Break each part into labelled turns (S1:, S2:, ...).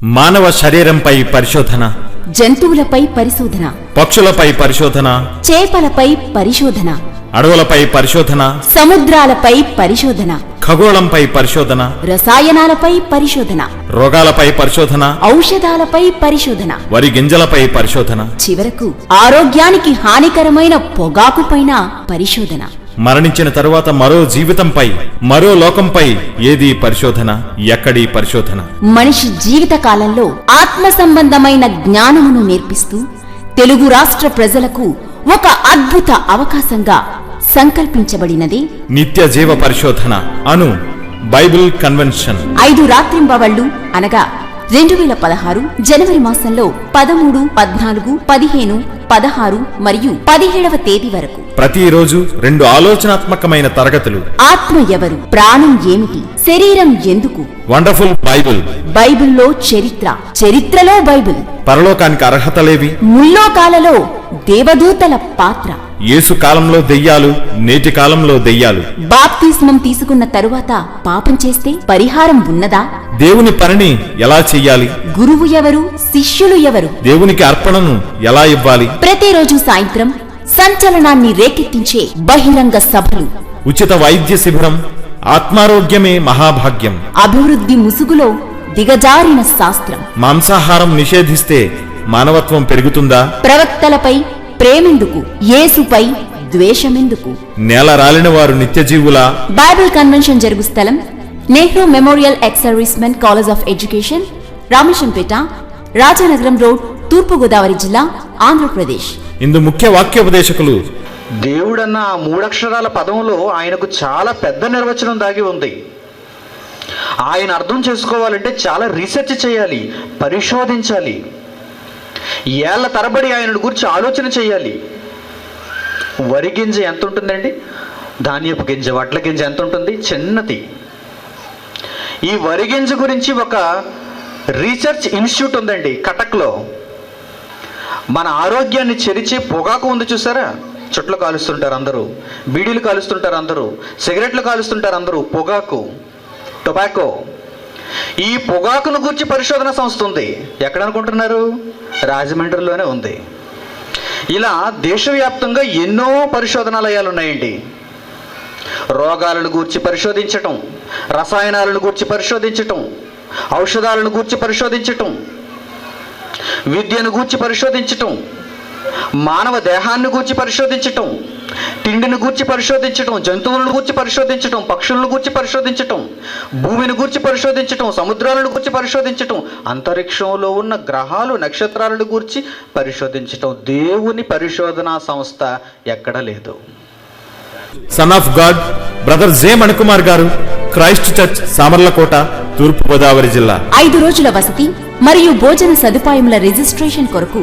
S1: మానవ శరీరంపై పరిశోధన,
S2: జంతువులపై పరిశోధన,
S1: పక్షులపై పరిశోధన,
S2: చేపలపై పరిశోధన,
S1: అడవులపై పరిశోధన,
S2: సముద్రాలపై పరిశోధన,
S1: ఖగోళంపై పరిశోధన,
S2: రసాయనాలపై పరిశోధన,
S1: రోగాలపై పరిశోధన,
S2: ఔషధాలపై పరిశోధన,
S1: వరి గింజలపై పరిశోధన,
S2: చివరకు ఆరోగ్యానికి హానికరమైన పొగాకుపైన పరిశోధన.
S1: మరణించిన తరువాత మరో జీవితంపై, మరో లోకంపై ఏది పరిశోధన, ఎక్కడి పరిశోధన?
S2: మనిషి జీవిత కాలంలో ఆత్మ సంబంధమైన జ్ఞానమును నేర్పిస్తూ తెలుగు రాష్ట్ర ప్రజలకు ఒక అద్భుత అవకాశంగా సంకల్పించబడినది
S1: నిత్య జీవ పరిశోధన అను బైబిల్ కన్వెన్షన్.
S2: 5 రాత్రింబవళ్లు అనగా 2016 జనవరి మాసంలో 13, 14, 15, 16 మరియు 17వ తేదీ వరకు
S1: ప్రతిరోజు 2 ఆలోచనాత్మకమైన తరగతులు.
S2: ఆత్మ ఎవరు, ప్రాణం ఏమిటి, శరీరం ఎందుకు,
S1: వండర్ఫుల్ బైబిల్,
S2: బైబిల్లో చరిత్ర, చరిత్రలో బైబిల్,
S1: పరలోకానికి అర్హతలేవి,
S2: ముల్లోకాలలో దేవదూతల పాత్ర,
S1: యేసు కాలంలో దెయ్యాలు, నేటి కాలంలో దెయ్యాలు,
S2: బాప్తిస్మం తీసుకున్న తరువాత పాపం చేస్తే పరిహారం ఉన్నదా,
S1: దేవుని పనిని ఎలా చెయ్యాలి,
S2: గురువు ఎవరు, శిష్యులు ఎవరు,
S1: దేవునికి అర్పణను ఎలా ఇవ్వాలి,
S2: ప్రతిరోజు సాయంత్రం సంచలనాన్ని రేకెత్తించే బహిరంగ సభలు,
S1: ఉచిత వైద్య శిబిరం, ఆత్మారోగ్యమే మహాభాగ్యం,
S2: అభివృద్ధి ముసుగులో దిగజారిన శాస్త్రం,
S1: మాంసాహారం నిషేధిస్తే మానవత్వం పెరుగుతుందా,
S2: ప్రవక్తలపై ప్రేమెందుకు, యేసుపై ద్వేషమెందుకు,
S1: నేల రాలిన వారు నిత్యజీవులా.
S2: బైబిల్ కన్వెన్షన్ జరుగు స్థలం Nehru memorial ex servicemen college of education, Rameshampet, Rajanagaram road, తూర్పుగోదావరి జిల్లా, ఆంధ్రప్రదేశ్.
S1: ఇందు ముఖ్య వాక్యోపదేశకులు.
S3: దేవుడన్న ఆ 3 అక్షరాల పదంలో ఆయనకు చాలా పెద్ద నిర్వచనం దాగి ఉంది. ఆయన అర్థం చేసుకోవాలంటే చాలా రీసెర్చ్ చేయాలి, పరిశోధించాలి, ఏళ్ల తరబడి ఆయన గురించి ఆలోచన చేయాలి. వరి గింజ ఎంత ఉంటుందండి, ధాన్యపు గింజ, వడ్ల గింజ ఎంత ఉంటుంది, చిన్నది. ఈ వరి గింజ గురించి ఒక రీసెర్చ్ ఇన్స్టిట్యూట్ ఉందండి కటక్లో. మన ఆరోగ్యాన్ని చెరిచే పొగాకు ఉంది చూసారా, చుట్లు కాలుస్తుంటారు అందరూ, బీడీలు కాలుస్తుంటారు అందరూ, సిగరెట్లు కాలుస్తుంటారు అందరూ, పొగాకు, టొబాకో. ఈ పొగాకును గురించి పరిశోధన సంస్థ ఉంది. ఎక్కడ అనుకుంటున్నారు? రాజమండ్రిలోనే ఉంది. ఇలా దేశవ్యాప్తంగా ఎన్నో పరిశోధనాలయాలు ఉన్నాయండి. రోగాలను గూర్చి పరిశోధించటం, రసాయనాలను గూర్చి పరిశోధించటం, ఔషధాలను గూర్చి పరిశోధించటం, విద్యను గూర్చి పరిశోధించటం, మానవ దేహాన్ని గూర్చి పరిశోధించటం, తిండిని గూర్చి పరిశోధించటం, జంతువులను గూర్చి పరిశోధించటం, పక్షులను గూర్చి పరిశోధించటం, భూమిని గూర్చి పరిశోధించటం, సముద్రాలను గూర్చి పరిశోధించటం, అంతరిక్షంలో ఉన్న గ్రహాలు, నక్షత్రాలను గూర్చి పరిశోధించటం. దేవుని పరిశోధనా సంస్థ ఎక్కడ లేదు.
S1: Son of God brother J Manikumar గారు, క్రైస్ట్ చర్చ్, సామర్లకోట, తూర్పు గోదావరి జిల్లా.
S2: 5 రోజుల వసతి మరియు భోజన సదుపాయముల రిజిస్ట్రేషన్ కొరకు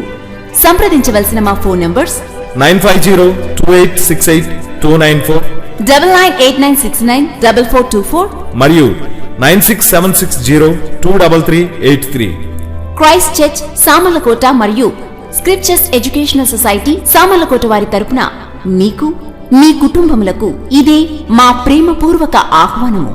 S2: సంప్రదించవలసిన మా ఫోన్ నంబర్స్
S1: 9502868294,
S2: 9989694424
S1: మరియు 9676023383.
S2: క్రైస్ట్ చర్చ్ సామర్లకోట మరియు స్క్రిప్చర్స్ ఎడ్యుకేషనల్ సొసైటీ సామర్లకోట వారి తరపున మీకు, మీ కుటుంబములకు ఇదే మా ప్రేమపూర్వక ఆహ్వానము.